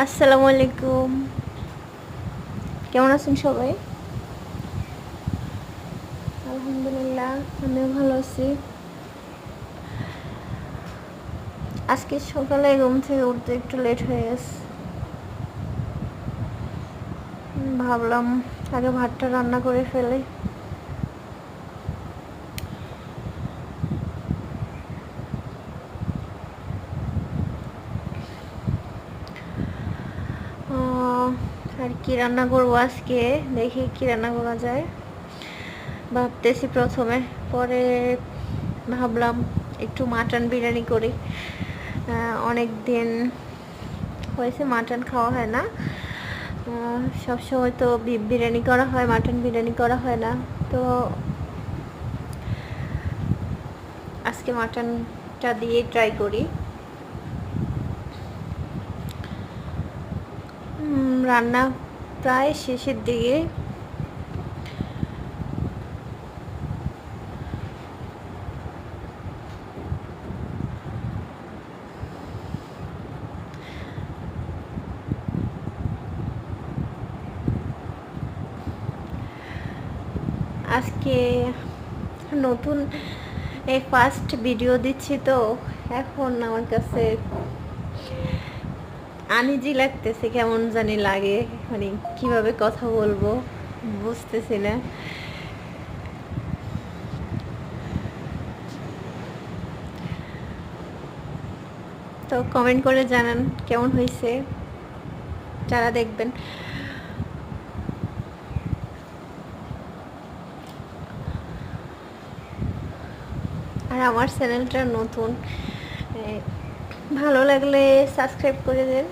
আসসালামু আলাইকুম। কেমন আছেন সবাই? আলহামদুলিল্লাহ, আমিও ভালো আছি। আজকে সকালে ঘুম থেকে উঠতে একটু লেট হয়ে গেছে। ভাবলাম আগে ভাতটা রান্না করে ফেলে। আর কি রান্না করবো আজকে, দেখি কি রান্না করা যায় ভাবতেছি প্রথমে। পরে ভাবলাম একটু মাটন বিরিয়ানি করি। অনেক দিন হয়েছে মাটন খাওয়া হয় না। সব সময় তো বিফ বিরিয়ানি করা হয়, মাটন বিরিয়ানি করা হয় না। তো আজকে মাটনটা দিয়ে ট্রাই করি। রান্না প্রায় শেষের দিকে। আজকে নতুন এই ফার্স্ট ভিডিও দিচ্ছি, তো এখন আমার কাছে আনইজি লাগতেছে, কেমন জানি লাগে। মানে কিভাবে কথা বলবো বুঝতেছি না। তো কমেন্ট করে জানান কেমন হয়েছে যারা দেখবেন। আর আমার চ্যানেলটা নতুন, ভালো লাগলে সাবস্ক্রাইব করে দেন।